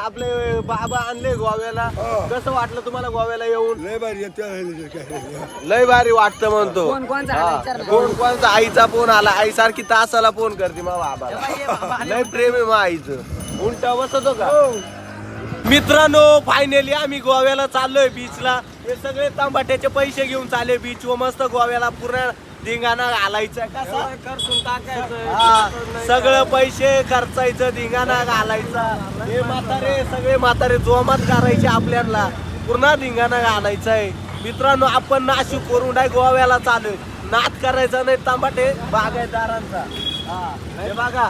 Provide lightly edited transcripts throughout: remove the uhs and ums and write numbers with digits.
आपले बाबा आणले गोव्याला. कसं वाटलं तुम्हाला गोव्याला येऊन? लय भारी वाटतं म्हणतो. कोण कोणचा आईचा फोन आला, आई सारखी तासाला फोन करते मा बाबाला. लय प्रेम आहे मा आईचं. उलटा बसतो का? मित्रांनो फायनली आम्ही गोव्याला चाललोय बीचला. हे सगळे तांबाट्याचे पैसे घेऊन चालले बीच व मस्त गोव्याला पूर्ण धिंगाणा घालायचा. कसा सगळं पैसे खर्चायचं, धिंगाणा घालायचा. हे म्हातारे सगळे म्हातारे जोमात करायचे, आपल्याला पूर्ण धिंगाणा घालायचा आहे. मित्रांनो आपण नाशिक करून डाय गोव्याला चालू. नाद करायचा नाही तांबाटे बागायतदारांचा. हे बघा,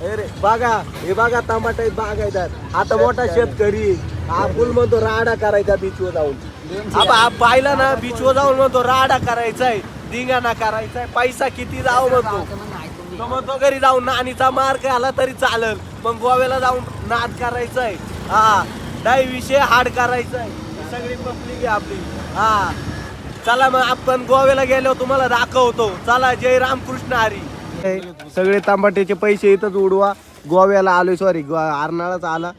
अरे बघा, हे बघा तांबाटे बागायतदार. आता मोठा शेतकरी हा फुल म्हणतो राडा करायचा बीचवर जाऊन. हा पाहिला ना, बीचवर जाऊन म्हणतो राडा करायचाय, धिंगाणा करायचाय. पैसा किती जाऊ म्हणतो घरी जाऊन नानीचा मार्क आला तरी चालेल, मग गोव्याला जाऊन नाद करायचाय. हा नाही विषय हाड करायचाय. सगळी पब्लिक आहे आपली. हा चला मग आपण गोव्याला गेलो तुम्हाला दाखवतो. चला, जय रामकृष्ण हरी. सगळे तांबाट्याचे पैसे इथंच उडवा. गोव्याला आलोय, सॉरी अर्नाळाच आला.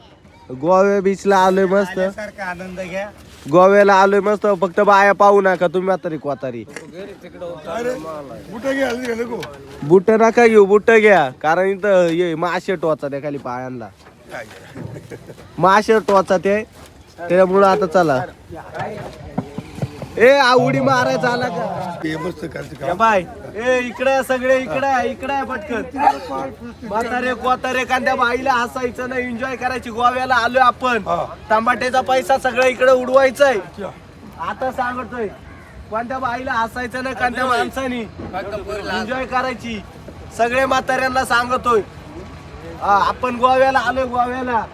गोव्या बीचला आलोय मस्त आनंद घ्या. गोव्याला आलोय मस्त. फक्त बाया पाहू नका तुम्ही म्हातारी कोतारी. बुट नका घेऊ, बुट घ्या. कारण इथं ये मासे टोचा त्या खाली पायांना, मासे टोचा ते, त्यामुळं आता चला. ए उडी मारायचा आला का बाय? ए इकडे सगळे, इकडे पटकन. म्हातारे कोतारे कांद्या बाईला हसायचं नाही, एन्जॉय करायची. गोव्याला आलोय आपण. तांबाट्याचा पैसा सगळं इकडे उडवायचाय. आता सांगतोय, कोणत्या बाईला हसायचं नाही, कोणत्या माणसानी एन्जॉय करायची. सगळे म्हाताऱ्यांना सांगतोय आपण गोव्याला आलोय, गोव्याला.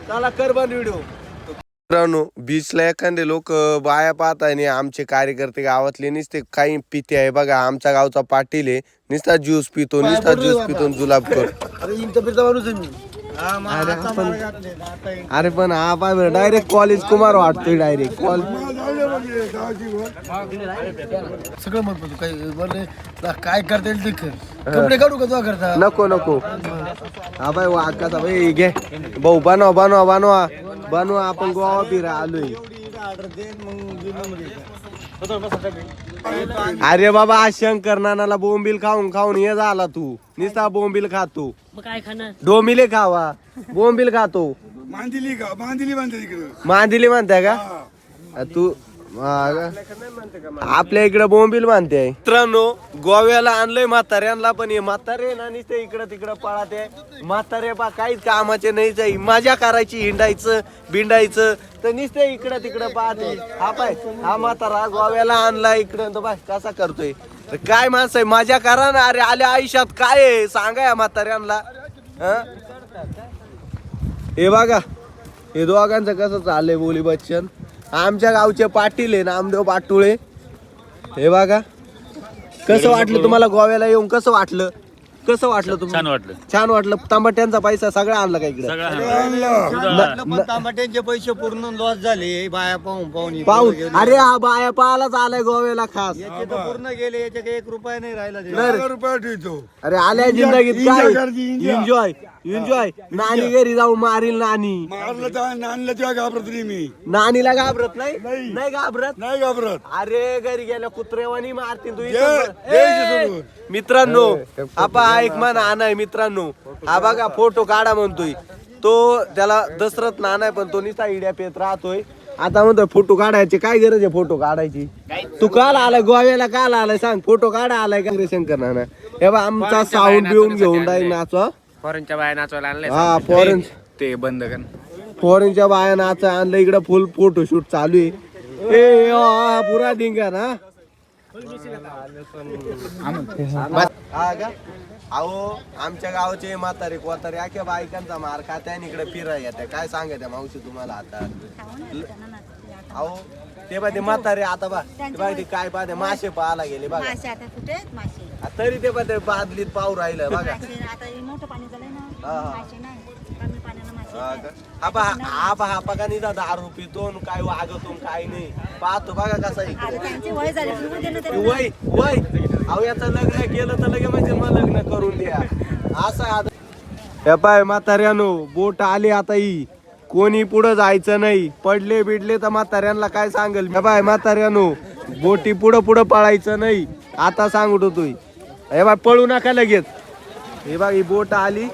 चला कर बंद व्हिडिओ. मित्रांनो बीचला एखादे लोक बाया पाहत आहे. आमचे कार्यकर्ते गावातले नुसते काही पिते आहे. बघा आमच्या गावचा पाटील आहे, नुसता ज्यूस पितो, नुसता ज्यूस पितो जुलाब करतो. अरे पण हा पाय डायरेक्ट कॉलेज कुमार वाटतोय. डायरेक्ट सगळं म्हणतो काय करता येईल ते कपडे काढू का? करता नको. हा बाय वाकाचा भाई घे भाऊ. बनवा आपण गोवा फिरा आलोय. अरे बाबा आज शंकर नानाला बोंबील खाऊन हे झाला. तू निस्ता बोंबील खातो, डोंबिले खावा, बोंबील खातो. मांदिली म्हणताय का तू? आपल्या इकडे बोंबील मानते. मित्रांनो गोव्याला आणलंय म्हाताऱ्यांना, पण हे म्हातारे ना नुसते इकडं तिकडं पळाते. म्हातारे बा काहीच कामाचे नाही. जाई मजा करायची, हिंडायचं बिंडायचं, तर नुसते इकडं तिकडं पाहते. हा पाय हा म्हातारा गोव्याला आणला इकडं, तर बाय कसा करतोय. काय माणसं आहे, मजा करा ना. अरे आल्या आयुष्यात काय आहे सांगा या म्हाताऱ्यांना. हे बघा हे दोघांचं कसं चाललंय बोली बच्चन. आमच्या गावचे पाटील आहे नामदेव पाटुळे. हे बघा कसं वाटलं तुम्हाला गोव्याला येऊन? कसं वाटलं तुम्हाला? छान वाटलं. तांबाट्यांचा पैसा सगळा आणला का इकडे? तांबाट्यांचे पैसे पूर्ण लॉस झाले बाया पाहून. अरे हा बाया पाहायलाच आलाय गोव्याला खास. याचे तर पूर्ण गेले, याचे 1 रुपया नाही राहिला. अरे आल्या जिंदगीत काय एन्जॉय. नानी घरी जाऊन मारील. नानीला घाबरत नाही घाबरत. अरे घरी गेल्या कुत्रेवानी मारतील तू. मित्रांनो आपा एक मान आणाय. मित्रांनो हा बघा फोटो काढा म्हणतोय तो. त्याला दशरथ नाना पण तो निस्ता इड्या पेत राहतोय. आता म्हणतोय फोटो काढायचे. काय गरज आहे फोटो काढायची? तू काल आलाय गोव्याला? काल आलाय सांग? फोटो काढा आलाय का रे शंकर नाना? हे बा आमचा साऊंड बिऊन घेऊन जाईल नाचवा. फॉरेनच्या बाया नाचवायला आणले. हा फॉरेन ते बंद कर. फॉरेनच्या बाया नाच आणलं इकडे. फुल फोटोशूट चालू आहे. ए पुरा धिंगा ना. अहो आमच्या गावचे म्हातारे कोतारे अख्या बायकांचा मार खात्या इकडे फिराय येत्या. काय सांगायचं मावशी तुम्हाला आता? अहो ते बा ते म्हातारे आता बा ते काय पाहते मासे पाहायला गेले बघा. तरी ते बा ते बादलीत पाहू राहिलं बघा. हा का नाही दारू पितो काय वागतो काय नाही पाहतो बघा कसा वय. अहो याचं लग्न केलं तर लगे म्हणजे मग लग्न करून द्या असं. हे पाय म्हाताऱ्यानो बोट आली आता ही कोणी पुढं जायचं नाही पडले बिडले तर म्हाताऱ्यांना काय सांगेल हे पाय म्हाताऱ्यानो बोटी पुढं पुढं पळायचं नाही आता सांगतो तू हे बाय पळू नका लगेच हे बघ ही बोट आली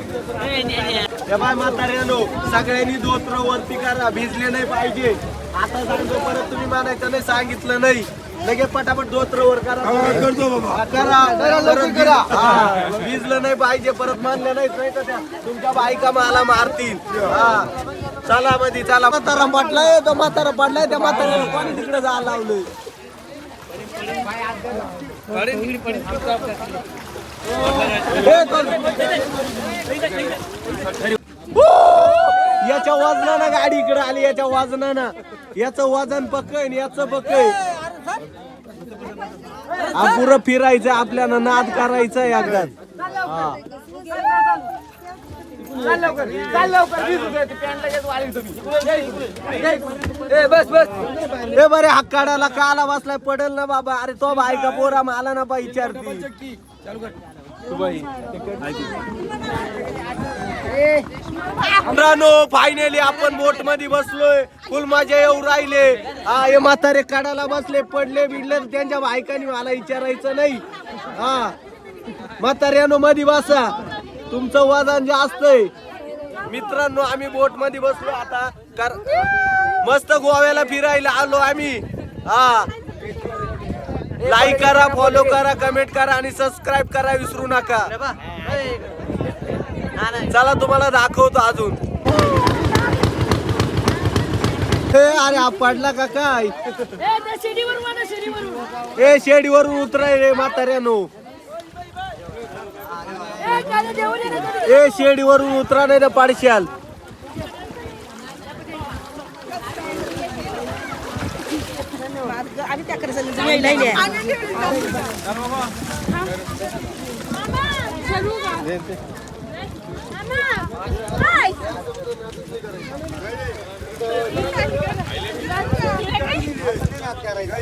हे बाय म्हाताऱ्यानो सगळ्यांनी धोत्र वरती करा भिजले नाही पाहिजे आता सांगतो परत तुम्ही मानायचं नाही सांगितलं नाही लगेच पटापट धोत्र वर करा करतो बाबा. करा परत करा भिजलं नाही पाहिजे परत मानलं नाही तर त्या तुमच्या बायका मला मारतील हा चला मध्ये चला म्हातारा पडलाय तो म्हातारा पडलाय त्या म्हाताऱ्याला कोणी तिकडे जायला लावलं याच्या वजनानं गाडी इकडे आली याच्या वजनानं याचं वजन पकड याचं पकड पुरं फिरायचं आपल्याला नाद करायचं एकदाच हे बरे हक्काडाला काला बसलाय पडेल ना बाबा अरे तो बायका पोरा मला ना बा विचारती फायनली आपण बोट मध्ये बसलोय फुल मजा येऊ राहिले हा हे म्हातारे काढायला बसले पडले बिडले त्यांच्या बायकांनी मला विचारायचं नाही हा म्हाताऱ्यानो मध्ये बसा तुमचं वजन जास्त आहे मित्रांनो आम्ही बोट मध्ये बसलो आता मस्त गोव्याला फिरायला आलो आम्ही हा लाईक करा फॉलो करा कमेंट करा आणि सबस्क्राईब करा विसरू नका चला तुम्हाला दाखवतो अजून अरे हा पडला का काय ए शेडीवरून उतराय रे म्हाताऱ्यानो ए शेडीवरून उतरा नाही ना पाडशाल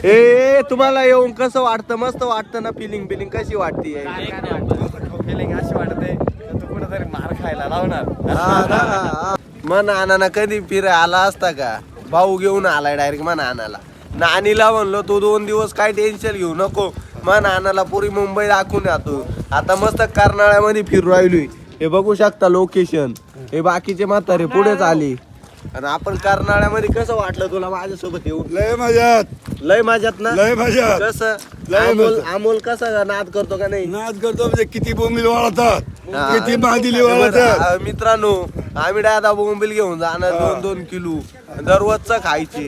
ए तुम्हाला येऊन कसं वाटतं मस्त वाटतं ना फिलिंग कशी वाटते फिलिंग अशी वाटते तू कुठेतरी मार खायला लावणार मन आणाना कधी फिराय आला असता का भाऊ घेऊन आलाय डायरेक्ट मन आणाला नानीला म्हणलो तू 2 दिवस काय टेन्शन घेऊ नको मन आणाला पुरी मुंबई दाखवून येतो आता मस्त कर्नाळ्यामध्ये फिरू राहिलोय हे बघू शकता लोकेशन हे बाकीचे म्हातारे पुढेच आले आणि आपण कर्नाळ्यामध्ये कसं वाटलं तुला माझ्यासोबत येऊन लय मजात लय माझ्यात ना लय मजात कसं लय अमोल कसा नाद करतो का नाही नाद करतो म्हणजे किती बोंबील वाळतात हा. किती मादिली वाळतात मित्रांनो आम्ही दादा बोंबील घेऊन जाणार 2-2 किलो दररोजचं खायचे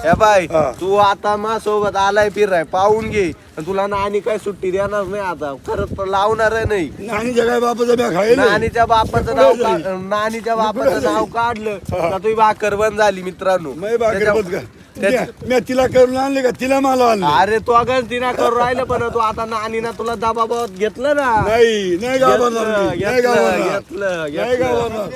हे बाय हा. तू आता मा सोबत आलाय फिराय पाहून घे तुला नानी काय सुट्टी देणार नाही आता खरंच पण लावणार नाही नानीच्या काय बापाचं म्या खायला नानीच्या बापाचं नानीच्या बापाचं नाव काढलं का तुझी भाकर बंद झाली मित्रांनो मै भाकर त्याच्या- बंद का त्याच्या- मी तिला करून आणले का तिला मला आणले अरे तू अगं तिना करून राहिलं पण तू आता नानीना तुला दबाबात घेतलं ना नाही नाही गावाला नाही घेतलं गावाला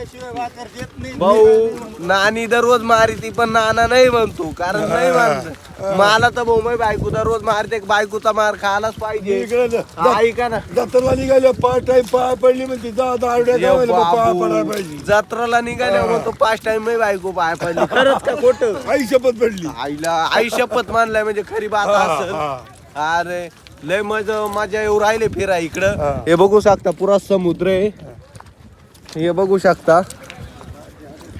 भाऊ नानी दररोज मारी ती पण नाना नाही म्हणतो कारण नाही म्हणत मला तर भाऊ मी बायको दररोज मारते बायकोचा मार खायलाच पाहिजे इकडे हा, ऐका ना जत्रेला निघाले पाच टाइम पाय पडली म्हणते जा दारुड्या ये गावाला पाय बाबू, पडायला पाहिजे जत्राला निघाल्या म्हणतो 5 टाइम मी बायको पाय पडली खरंच का खोटं आई शपथ पडली आईला आई शपथ मानलाय म्हणजे खरी बात असेल अरे लय मजा येऊ राहिले फिरा इकडं हे बघू शकता पुरा समुद्र आहे हे बघू शकता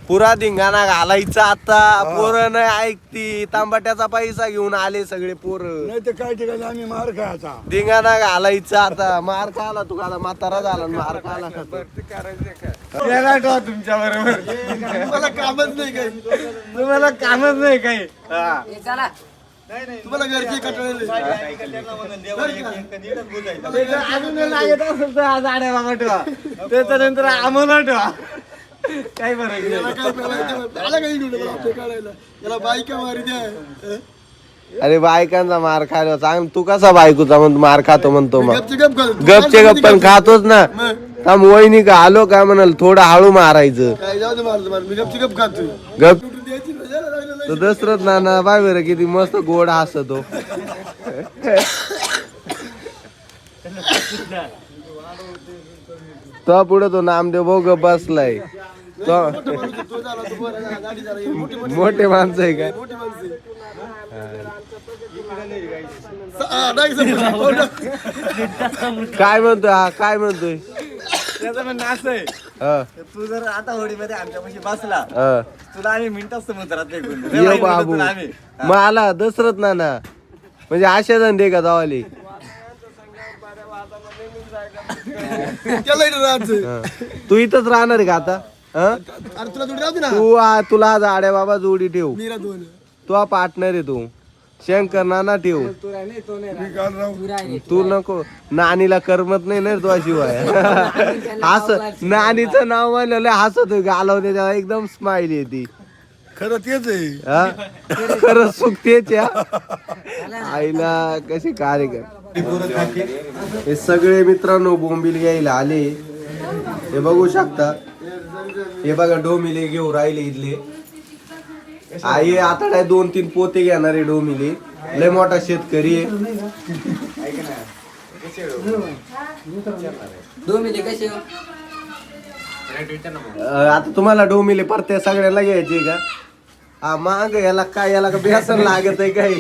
पुरा धिंगाणा घालायचा आता पोरं नाही ऐकती तांबाट्याचा पैसा घेऊन आले सगळे पोरं नाही तर काय ठिकाणी आम्ही मार खायचा धिंगाणा घालायचा आता मार खाला तू आता म्हातारा झाला आणि मार खाला तुमच्या बरोबर तुम्हाला कामच नाही काही तुम्हाला कामच नाही काही तुम्हाला घरचे कटळले त्याच्यानंतर आम्हाला ठेवा काय फरक याला बायका मारी द्या अरे बायकांचा मार खायला सांग तू कसा बायकोचा म्हणतो मार खातो म्हणतो मग गपचे गप खातो. गपचे गप पण खातोच ना थांब वहिनी का आलो का म्हणाल थोडं हळू मारायचं काय जाऊ दे मारतो मी गपची गप खातो गप द्यायची ना, जरा लागलं तो दशरथ नाना बाय बरं किती मस्त गोड हसतो. तो पुढे तो नामदेव भाऊ ग बसलाय. तो मोठे माणसं आहे काय? काय म्हणतोय हा काय म्हणतोय? त्याचं म्हणणं असं आहे, हा, तू जर आता होडीमध्ये आमच्यापाशी बसला हा. तुला आम्ही मिनिटात समुद्रात फेकून देऊ. ये रेवाई बाबू म्हणतो तुला आम्ही. मग आला दशरथ नाना म्हणजे आशा धंदे का जावाली. त्याला इकडे राहायचं. हा. तू इथंच राहणार आहे का आता? हा? अरे तुला जोडी राहते ना. तुला आज आड्या बाबा जोडी ठेव. मीरा दोन. तू पार्टनर आहे तू. शंकर नाना ठेव. तू नको. नानीला करमत नाही ना तुझ्या शिवाय. हस नानीचं नाव म्हणलं हसत घालवते तेव्हा एकदम स्माइल येते. खरं तेच आहे. हा? खरं सुख तेच या आईला कसे कार्यक्रम. हे सगळे मित्रांनो बोंबील घ्यायला आले. हे बघू शकता. हे बघा डोमिले घेऊ राहिले इथले. आई आता काय 2-3 पोते घेणारे डोमिले. लय मोठा शेतकरी आहे. आता तुम्हाला डोमिले परत सगळ्याला घ्यायचे का? हा माग याला काय याला का बेसन लागत आहे काही.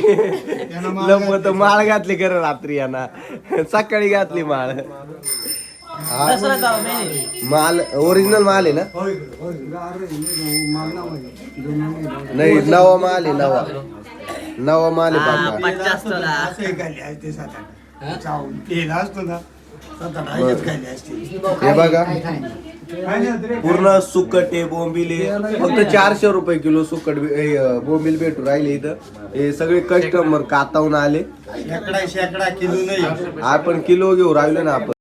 लंबत माळ घातली खरं रात्री यांना. सकाळी घातली माळ. माल ओरिजिनल माल आहे ना? नाही नवा माल आहे. नवा माल आहे हे बघा पूर्ण सुकट बोंबिले फक्त 400 रुपये किलो सुकट बोंबील भेटू राहिले इथं. हे सगळे कस्टमर कातावून आले. आपण किलो घेऊ राहिलो ना आपण.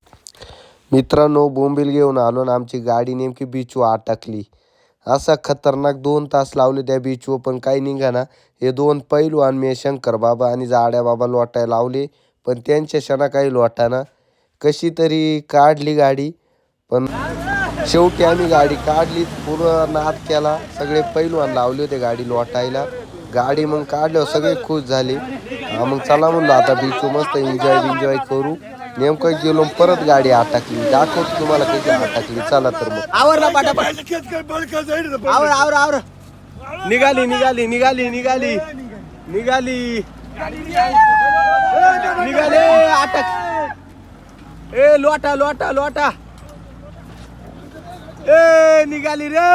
मित्रांनो बोंबील घेऊन आलो ना आमची गाडी नेमकी बीचवर अटकली. असा खतरनाक 2 तास लावले त्या बीचवर पण काही निघा ना. हे 2 पैलवान मी शंकर बाबा आणि जाड्या बाबा लोटायला लावले पण त्यांच्या क्षणा काही लोटाना. कशी तरी काढली गाडी पण शेवटी आम्ही गाडी काढली. पूर्ण नाद केला. सगळे पैलवान लावले होते गाडी लोटायला. गाडी मग काढल्यावर सगळे खुश झाले. मग चला म्हणलं आता बीचवर मस्त एन्जॉय करू. नेमकं गेलो परत गाडी अटकली. दाखवतो तुम्हाला कशी अटकली. चला तर मग आवरला पाटापाट. आवर निघाली अटक. ए लोटा ए निघाली रे.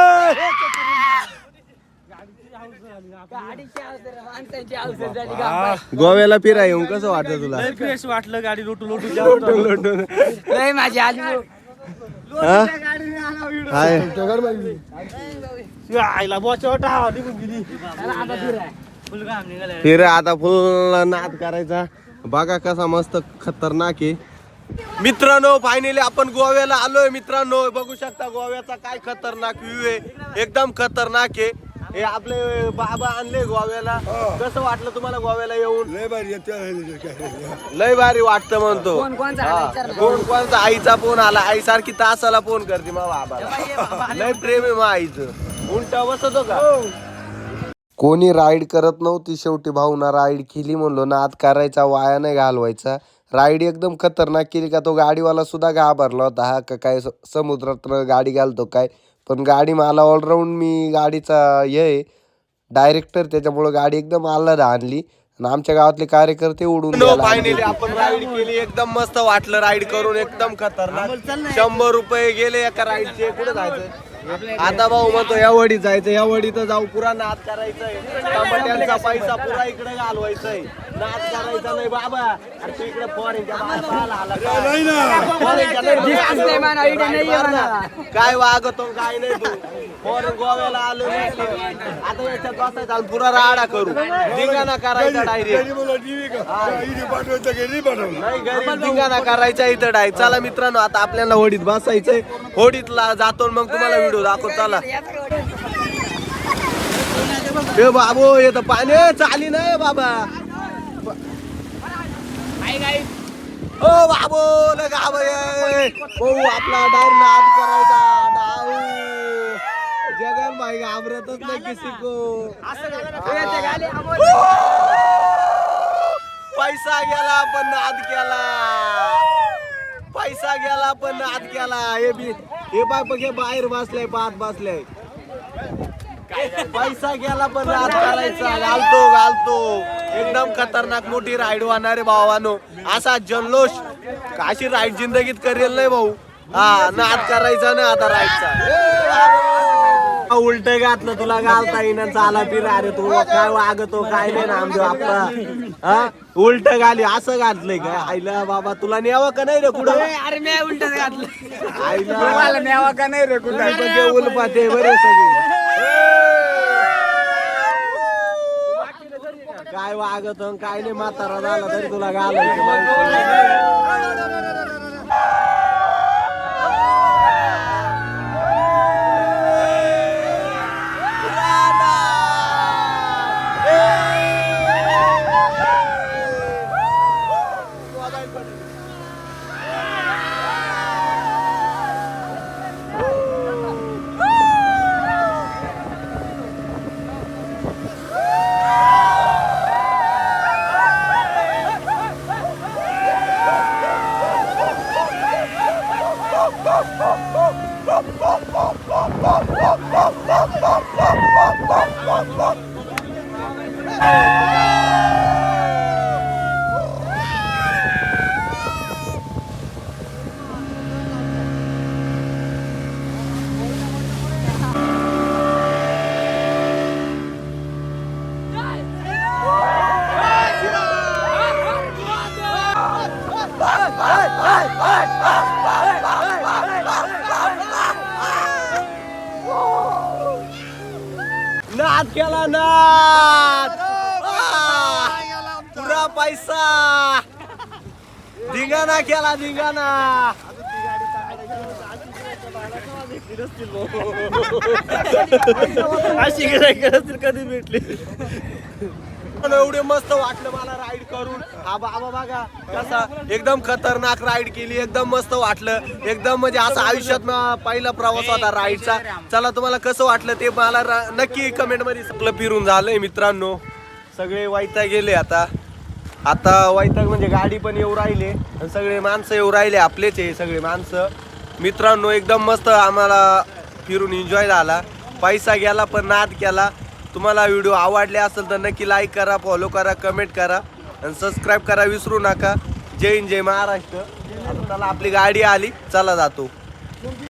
गोव्याला फिरा येऊन कसं वाटलं तुला? फ्रेश वाटलं गाडी लोटून लोटून माझी आली हा? हाय. आईला बोचा निघून गेली. फिर आता फुल नाद करायचा. बघा कसा मस्त खतरनाक आहे. मित्रांनो फायनली आपण गोव्याला आलोय. मित्रांनो बघू शकता गोव्याचा काय खतरनाक व्ह्यू आहे. एकदम खतरनाक आहे. हे आपले बाबा आणले गोव्याला. कसं वाटलं तुम्हाला गोव्याला येऊन? लय भारी वाटतं म्हणतो. कोणचा आईचा फोन आला. आई सारखी तासाला फोन करते मा बाबाला. लय प्रेम आहे मा आईचं. उलटा बसतो का? कोणी राईड करत नव्हती. शेवटी भाऊना राईड केली. म्हणलो नाद करायचा वाया नाही घालवायचा. राईड एकदम खतरनाक केली का तो गाडीवाला सुद्धा घाबरला होता. हा का काय समुद्रात गाडी घालतो काय. पण गाडी मला ऑलराऊंड मी गाडीचा हे डायरेक्टर त्याच्यामुळे गाडी एकदम आल्हाद आणली. आणि आमच्या गावातले कार्यकर्ते उडून फायनली आपण राईड केली. एकदम मस्त वाटलं राईड करून. एकदम खतरनाक. 100 रुपये गेले एका राईडचे. कुठे जायचं आता भाऊ म्हणतो या वडीत जायचं. या वडीत जाऊ पुरा नाद करायचंय. टमाट्यांचा पैसा पुरा इकडे घालवायचंय. नाद करायचा नाही बाबा. अरे तू इकडे फॉरेनच्या बाहेर आला काय वागतो काय नाही तू. फॉरेन गोव्याला आलो आता याच्यात बसायचा आणि पुरा राडा करू. धिंगाणा करायचा डायरेक्ट. नाही घरी धिंगाणा करायचा इथं डायरेक्ट. चला मित्रांनो आता आपल्याला होडीत बसायचंय. होडीतला जातो मग तुम्हाला व्हिडिओ दाखव. चला ए बाबू येत पाणी चाली नाही बाबा. ओ बाबू लगा भाऊ आपला डायरेक्ट नाद करायचा. जगन भाई घाबरतच नाही किसी को पैसा गेला पण नाद केला पैसा गेला पण नाद केला हे बाय बाहेर बसलाय पाहत बसलाय पैसा गेला पण नाद करायचा घालतो एकदम खतरनाक मोठी राईड वाहणारे भावानो असा जल्लोष काशी राईड जिंदगीत करेल नाही भाऊ हा नाद करायचा ना आता राईडचा उलट घातलं तुला घालता येईना चाला फिरा अरे तू काय वागतो काय नाही नामदेव आपला हा उलट घाली असं घातलंय काय आईला बाबा तुला न्यावं का नाही रे कुठं अरे मी उलट घातलं आईला न्यावा का नाही रे कुठं उलपाते बरे सगळे काय वागत काय नाही म्हातारा झाला तरी तुला घालायचं नाद केला नाद पुरा पैसा धिंगाणा केला धिंगाणा अशी कधी भेटली एवढे मस्त वाटलं मला राईड करून हा बाबा बघा कसा एकदम खतरनाक राईड केली एकदम मस्त वाटलं एकदम म्हणजे असं आयुष्यात पहिला प्रवास होता राईडचा चला तुम्हाला कसं वाटलं ते मला नक्की कमेंट मध्ये आपलं फिरून झालंय मित्रांनो सगळे वैताग गेले आता वैताग म्हणजे गाडी पण येऊ राहिले आणि सगळे माणसं येऊ राहिले आपलेच आहे सगळे माणसं मित्रांनो एकदम मस्त आम्हाला फिरून एन्जॉय झाला पैसा गेला पण नाद केला तुम्हाला व्हिडिओ आवडले असेल तर नक्की लाईक करा फॉलो करा कमेंट करा आणि सबस्क्राईब करा विसरू नका जय हिंद जय महाराष्ट्र आता चला आपली गाडी आली चला जातो